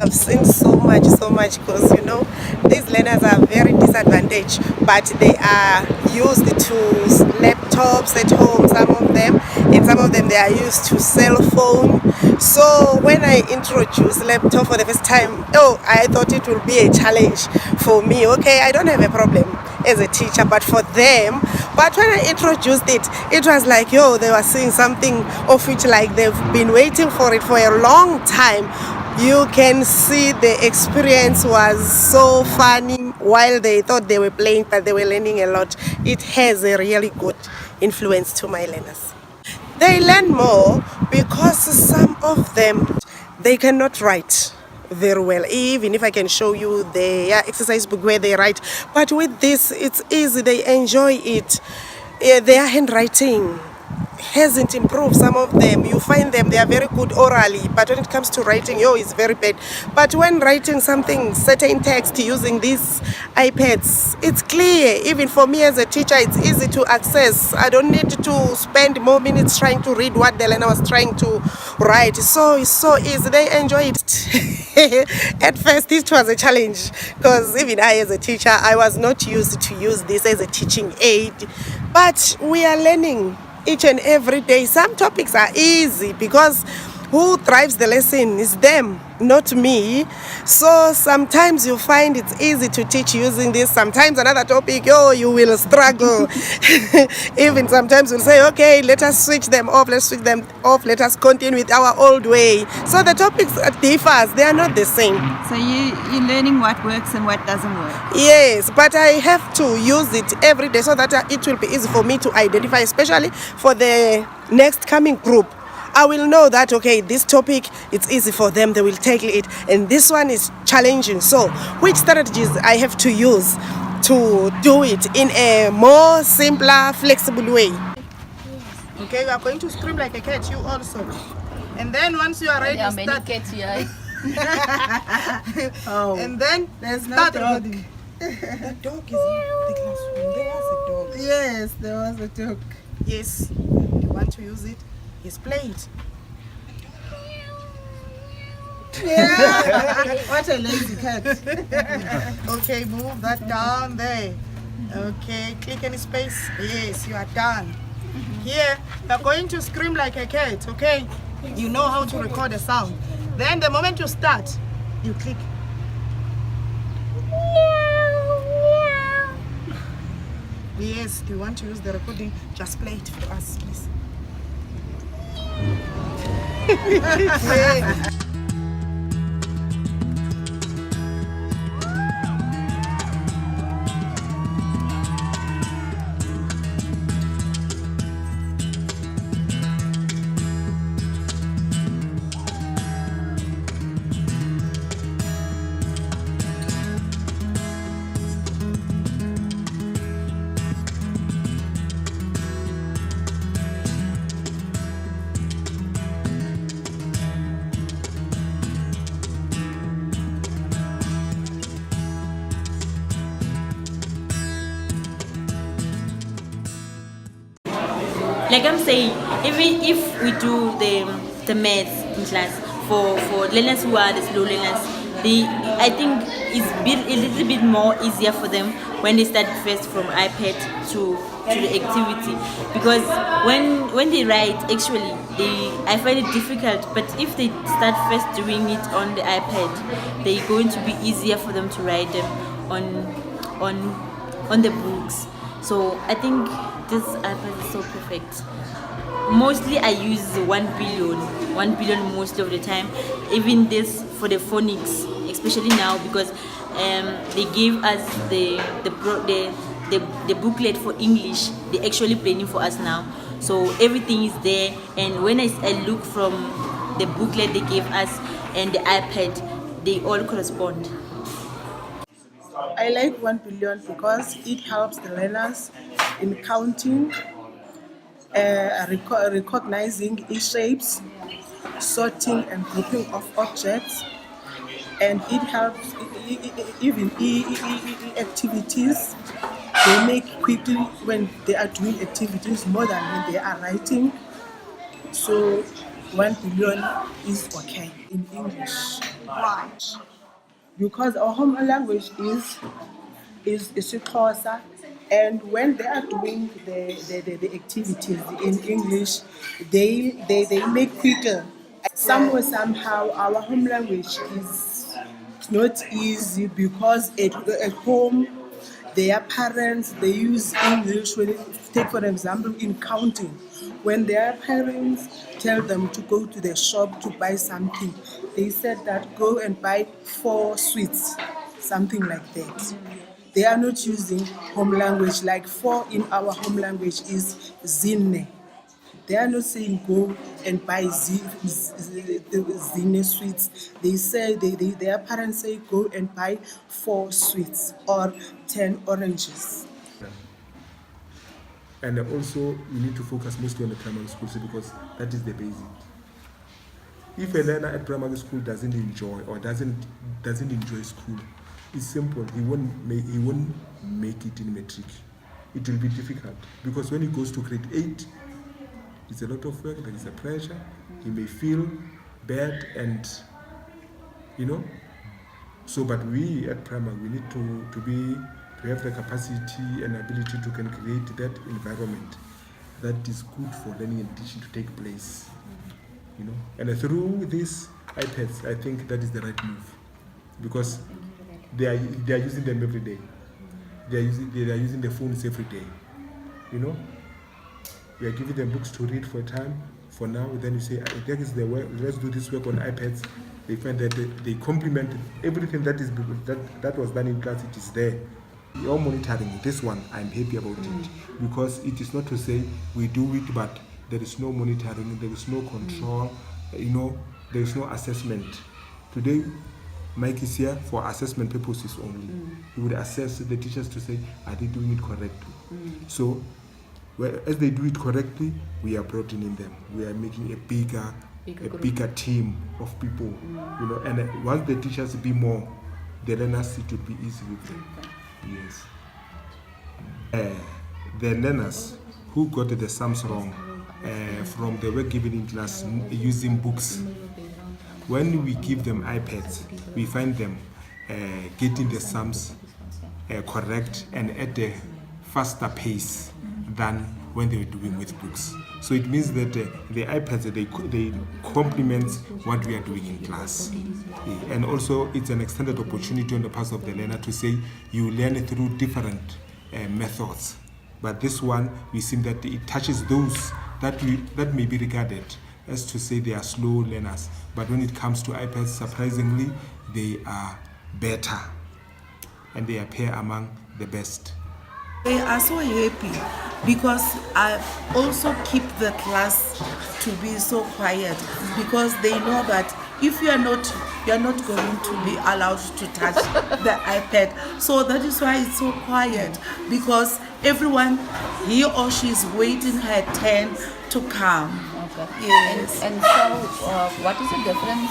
I've seen so much, because these learners are very disadvantaged, but they are used to laptops at home, some of them, and some of them they are used to cell phone. So when I introduced laptop for the first time, I thought it would be a challenge for me. Okay, I don't have a problem as a teacher, but for them, but when I introduced it, it was like, they were seeing something of which like they've been waiting for it for a long time. You can see the experience was so funny while they thought they were playing, but they were learning a lot. It has a really good influence to my learners. They learn more because some of them, they cannot write very well, even if I can show you their exercise book where they write. But with this, it's easy, they enjoy it. Their handwriting hasn't improved. Some of them, you find them, they are very good orally, but when it comes to writing, it's very bad. But when writing something, certain text using these iPads, it's clear. Even for me as a teacher, it's easy to access. I don't need to spend more minutes trying to read what the learner was trying to write. So it's so easy, they enjoy it. At first it was a challenge, because even I as a teacher, I was not used to use this as a teaching aid, but we are learning each and every day. Some topics are easy because who drives the lesson is them, not me. So sometimes you find it's easy to teach using this. Sometimes another topic, you will struggle. Even sometimes we'll say, okay, let us switch them off, let us continue with our old way. So the topics differ, they are not the same. So you're learning what works and what doesn't work. Yes, but I have to use it every day so that it will be easy for me to identify, especially for the next coming group. I will know that, okay, this topic, it's easy for them, they will tackle it, and this one is challenging. So which strategies I have to use to do it in a more simpler, flexible way? Okay, you are going to scream like a cat, you also. And then once you are ready, there are many start. cats here. And then There's no start dog. recording. The dog is in the classroom. There was a dog. Yes, there was a dog. Yes, you want to use it? Yes, play it. Yeah. What a lazy cat. Okay, move that down there. Okay, click any space. Yes, you are done. Here, you are going to scream like a cat, okay? You know how to record a sound. Then the moment you start, you click. Yes, do you want to use the recording? Just play it for us, please. Like I'm saying, even if we do the maths in class for learners who are the slow learners, I think it's a little bit more easier for them when they start first from iPad to the activity, because when they write, actually I find it difficult, but if they start first doing it on the iPad, they're going to be easier for them to write them on the books. So I think this iPad is so perfect. Mostly I use 1 billion most of the time. Even this for the phonics, especially now, because they gave us the booklet for English. They're actually planning for us now, so everything is there. And when I look from the booklet they gave us and the iPad, they all correspond. I like 1 billion because it helps the learners in counting, recognizing shapes, sorting and grouping of objects, and it helps even activities. They make quickly when they are doing activities more than when they are writing. So 1 billion is okay in English. Why? Because our home language is isiXhosa, and when they are doing the activities in English, they make quicker. Somewhere somehow our home language is not easy because at home their parents they use English. When take for example in counting, when their parents tell them to go to the shop to buy something, they said that go and buy 4 sweets, something like that. They are not using home language like 4 in our home language is zine. They are not saying go and buy zine sweets. They say their parents say go and buy 4 sweets or 10 oranges. And also, we need to focus mostly on the primary schools because that is the basic. If a learner at primary school doesn't enjoy or doesn't enjoy school, it's simple. He won't make it in matric. It will be difficult because when he goes to grade 8, it's a lot of work. There is a pressure. He may feel bad, and So, but we at primary, we need to have the capacity and ability to can create that environment that is good for learning and teaching to take place. And through these iPads, I think that is the right move because they are using them every day. They are using the phones every day. We are giving them books to read for a time. For now, then you say, that is the work. Let's do this work on iPads. They find that they complement everything that was done in class. It is there. You're monitoring this one. I'm happy about it because it is not to say we do it, but there is no monitoring. There is no control. There is no assessment. Today, Mike is here for assessment purposes only. He would assess the teachers to say, are they doing it correctly? So, as they do it correctly, we are broadening them. We are making a bigger team of people. And once the teachers be more, the learners, it will be easy with them. Yes. The learners who got the sums wrong from the work given in class using books, when we give them iPads, we find them getting the sums correct and at a faster pace than when they were doing with books. So it means that the iPads, they complement what we are doing in class. And also it's an extended opportunity on the part of the learner to say you learn through different methods. But this one, we see that it touches those that may be regarded as to say they are slow learners. But when it comes to iPads, surprisingly, they are better and they appear among the best. They are so happy because I also keep the class to be so quiet because they know that if you are not going to be allowed to touch the iPad. So that is why it's so quiet because everyone, he or she is waiting her turn to come. Okay. Yes. And so, what is the difference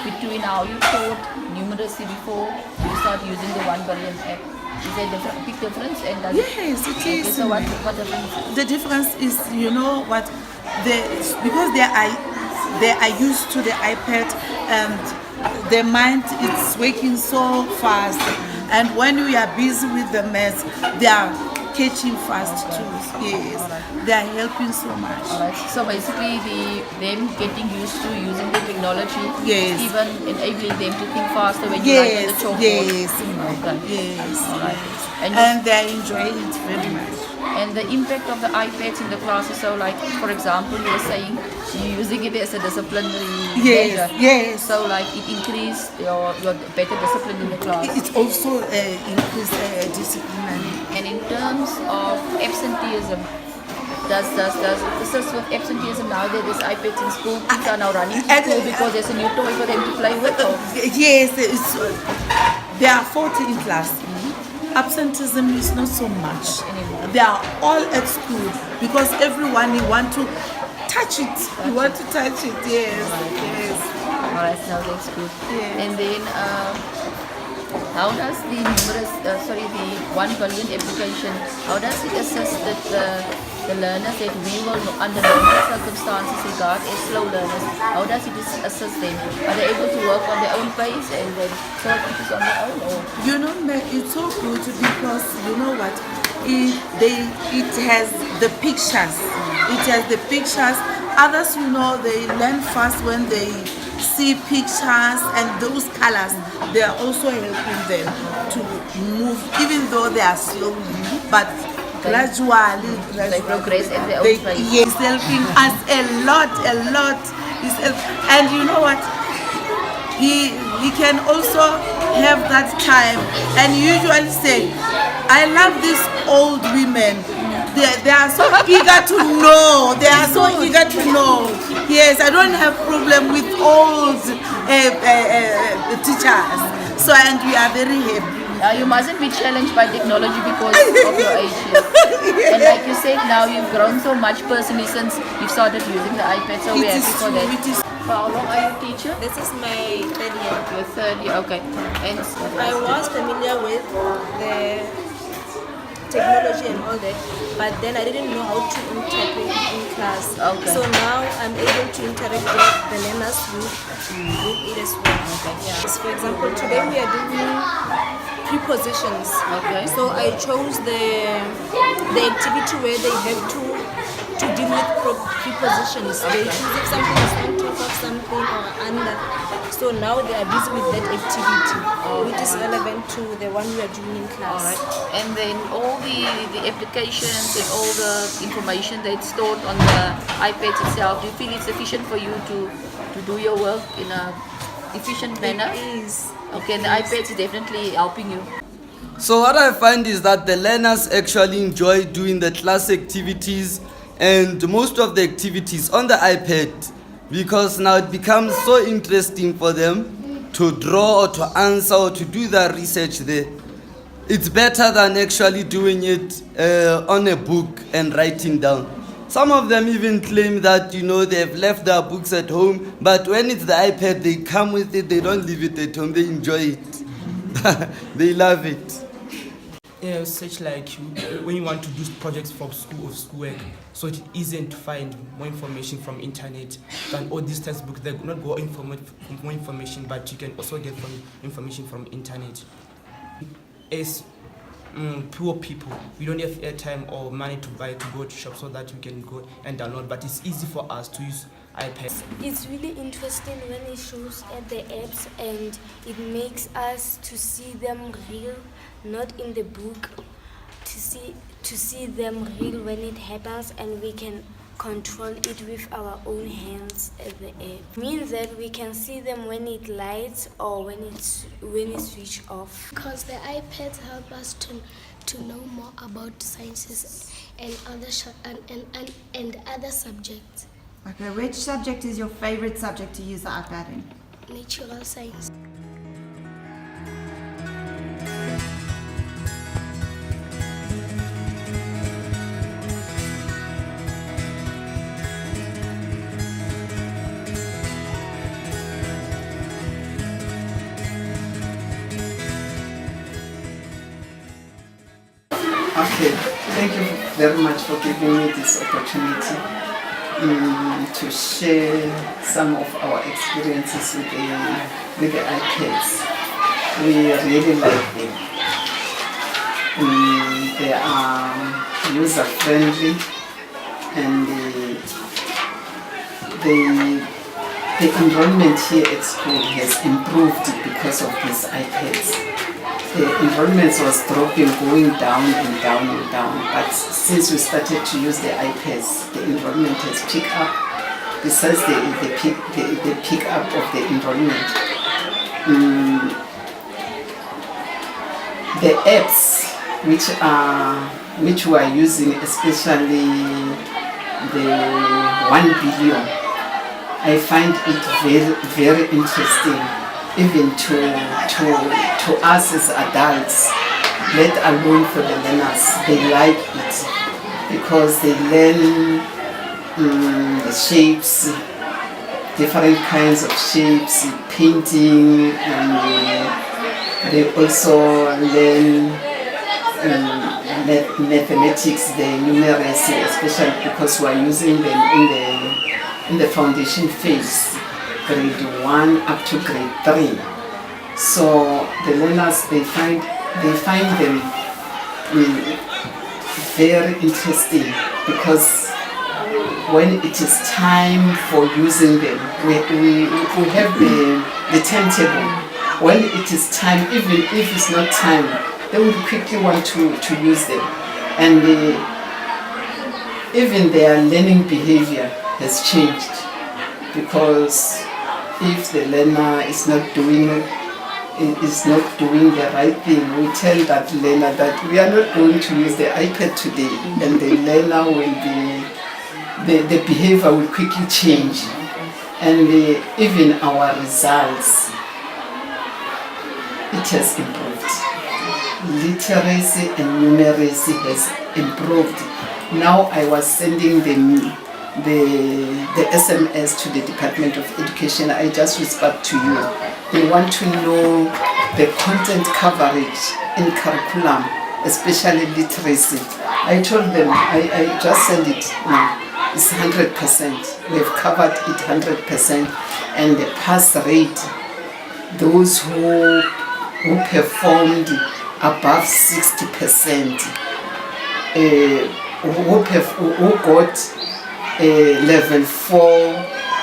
between how you taught numeracy before you start using the 1 billion app? Is there a big difference? And Yes, it is. So what difference? The difference is, because they are used to the iPad and their mind is working so fast. And when we are busy with the maths, they are catching fast too. Yes, they are helping so much. Alright. So basically, them getting used to using the technology, Yes. even enabling them to think faster when you write on the chalkboard. Yes, Okay. yes, Alright. yes. And they are enjoying it very much. And the impact of the iPads in the classes, so like, for example, you were saying you're using it as a disciplinary measure. Yes. So like it increased your better discipline in the class. It also increased discipline. And in terms of absenteeism, does assist with absenteeism now that there's iPads in school? Kids are now running to school because there's a new toy for them to play with? Or? Yes, there are 40 in class. Absenteeism is not so much Anymore. They are all at school because everyone you want to touch it. You want to touch it, yes. Alright, now that's good. Yes. And then How does the the 1 billion application, how does it assist the learners that we will, under normal circumstances, regard as slow learners? How does it assist them? Are they able to work on their own pace and then solve issues on their own? Or? You know, it's so good because you know what? It has the pictures. It has the pictures. Others, you know, they learn fast when they see pictures and those colors. They are also helping them to move, even though they are slowly, but gradually. They progress at their own pace. Yes, helping us a lot. And you know what? He can also have that time and usually say, I love these old women. They are so eager to know. They are so eager to know. Yes, I don't have problem with old teachers. So, and we are very happy. You mustn't be challenged by technology because of your age. Yes. And like you said, now you've grown so much personally since you've started using the iPad. So we're happy for that. For how long are you a teacher? This is my third year. Your third year, okay. And I was familiar with the technology and all that, but then I didn't know how to interact in class. Okay. So now I'm able to interact with the learners with it as well. Okay. Yeah. So for example, today we are doing prepositions. Okay. So I chose the activity where they have to deal with prepositions. They choose if something is on top of something or under. So now they are busy with that activity, which is relevant to the one we are doing in class. alright. And then all the applications and all the information that's stored on the iPad itself, do you feel it's sufficient for you to do your work in a efficient manner? It is. Okay, and the iPad is definitely helping you. So what I find is that the learners actually enjoy doing the class activities and most of the activities on the iPad, because now it becomes so interesting for them to draw or to answer or to do their research there. It's better than actually doing it on a book and writing down. Some of them even claim that, you know, they've left their books at home, but when it's the iPad, they come with it, they don't leave it at home, they enjoy it. They love it. Yeah, such like when you want to do projects for school or schoolwork, so it's easy to find more information from internet than all these textbooks. They do not go for more information, but you can also get information from internet. As poor people, we don't have airtime or money to go to shop so that we can go and download, but it's easy for us to use iPads. It's really interesting when it shows at the apps and it makes us to see them real, not in the book, to see them real when it happens, and we can control it with our own hands at the app. Means that we can see them when it lights or when it's switched off. Because the iPads help us to know more about sciences and other subjects. Okay, which subject is your favorite subject to use the iPad in? Natural science. Okay, thank you very much for giving me this opportunity to share some of our experiences with the iPads. We really like them. They are user-friendly, and the enrollment here at school has improved because of these iPads. The enrollment was dropping, going down and down and down. But since we started to use the iPads, the enrollment has picked up. Besides the pick up of the enrollment, the apps which we are using, especially the 1billion, I find it very, very interesting. Even to us as adults, let alone for the learners, they like it because they learn the shapes, different kinds of shapes, painting, and They also learn mathematics, the numeracy, especially because we are using them in the foundation phase, grade 1 up to grade 3. So the learners, they find them very interesting, because when it is time for using them, we have the timetable. When it is time, even if it's not time, they will quickly want to use them. And even their learning behavior has changed, because if the learner is not doing the right thing, we tell that learner that we are not going to use the iPad today, and the learner will be, the behavior will quickly change. And even our results, it has improved. Literacy and numeracy has improved. Now I was sending them the SMS to the Department of Education. I just whispered to you. They want to know the content coverage in curriculum, especially literacy. I told them, I just sent it now. It's 100%. We've covered it 100%. And the pass rate, those who performed above 60%, who got level 4,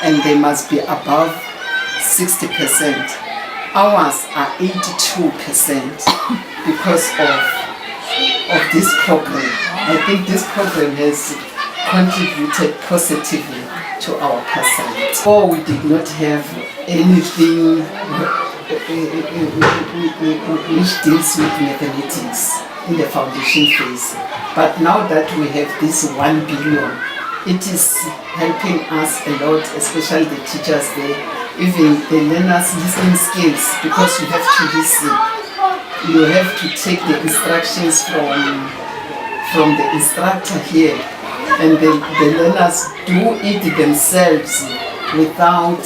and they must be above 60%. Ours are 82% because of this program. I think this program has contributed positively to our pass rate. Before, we did not have anything which deals with mathematics in the foundation phase. But now that we have this 1 billion, it is helping us a lot, especially the teachers there, even the learners' listening skills, because you have to listen. You have to take the instructions from the instructor here, and the learners do it themselves without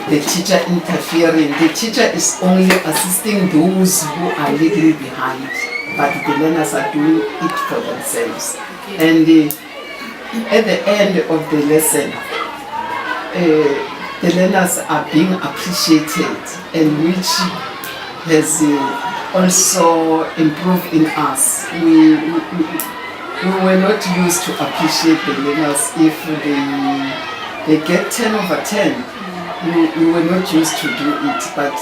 the teacher interfering. The teacher is only assisting those who are lagging behind, but the learners are doing it for themselves. And at the end of the lesson, the learners are being appreciated, and which has also improved in us. We were not used to appreciate the learners if they get 10 over 10. We were not used to do it, but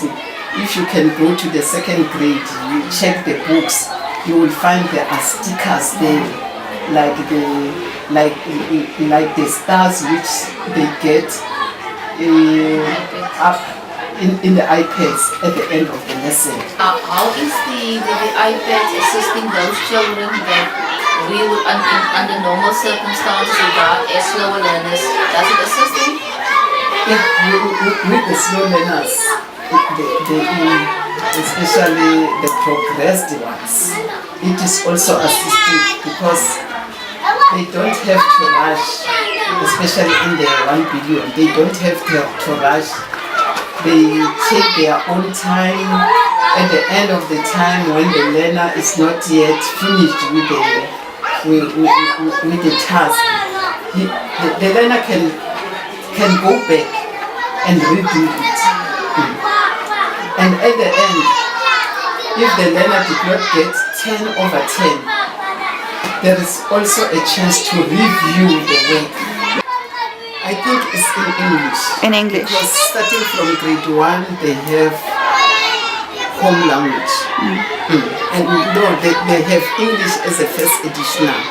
if you can go to the second grade, you check the books, you will find there are stickers there, like the stars which they get up in the iPads at the end of the lesson. How is the iPad assisting those children that we would, under normal circumstances, regard as slower learners? Does it assist them? Yeah, with the slow learners, especially the progressed ones, it is also assisting, because they don't have to rush, especially in the 1 billion. They don't have to rush. They take their own time. At the end of the time, when the learner is not yet finished with the task, the learner can go back and redo it. And at the end, if the learner did not get 10 over 10, there is also a chance to review the work. I think it's in English. In English. Because starting from grade 1, they have home language. And no, they have English as a first additional.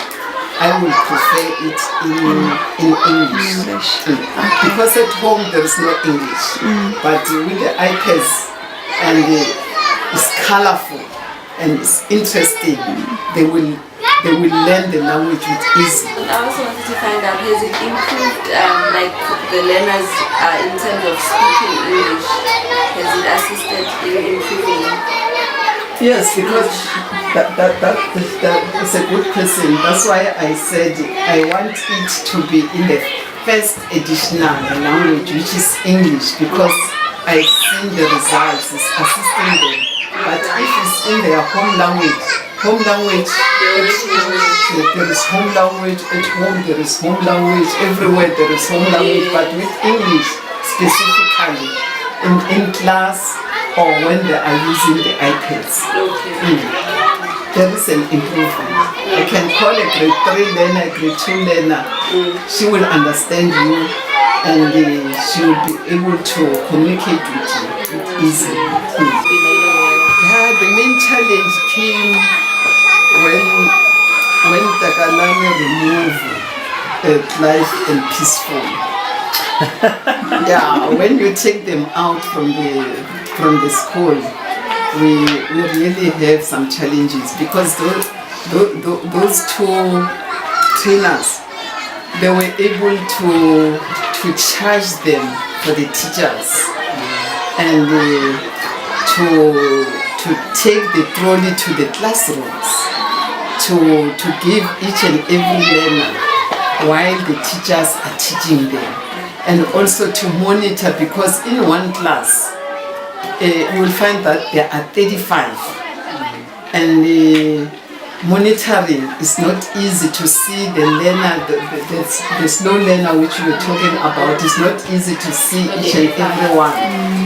I will prefer it in English. Because at home there is no English. But with the iPads, and it's colorful and it's interesting, they will learn the language with ease. I also wanted to find out, has it improved like the learners in terms of speaking English? Has it assisted in improving? Yes, because that is a good question. That's why I said I want it to be in the first additional language, which is English, because I've seen the results. It's assisting them But if it's in their home language, there is home language at home, there is home language everywhere, there is home language, but with English specifically in class or when they are using the iPads. There is an improvement. I can call a grade 3 learner, grade 2 learner. She will understand you and she will be able to communicate with you easily. Yeah, the main challenge came when Takalani removed life and peaceful. Yeah, when you take them out from the school, we really have some challenges because those two trainers, they were able to charge them for the teachers and to take the trolley to the classrooms to give each and every learner while the teachers are teaching them, and also to monitor, because in one class you will find that there are 35 and monitoring is not easy to see the learner, the slow learner which we were talking about. It's not easy to see each and every one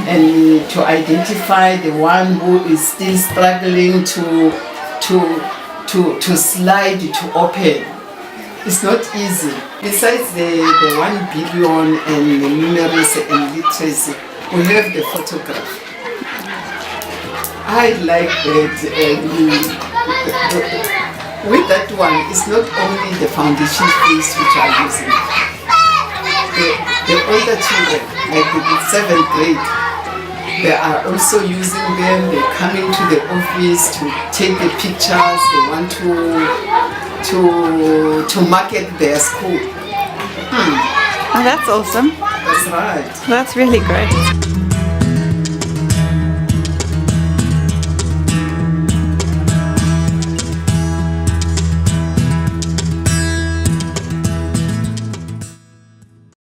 and to identify the one who is still struggling to slide to open. It's not easy. Besides the 1 billion and the numeracy and literacy, we have the photograph. I like that. With that one, it's not only the foundation phase which are using. The older children, like the 7th grade, they are also using them. They come into the office to take the pictures. They want to market their school. Oh, that's awesome. That's right. That's really great.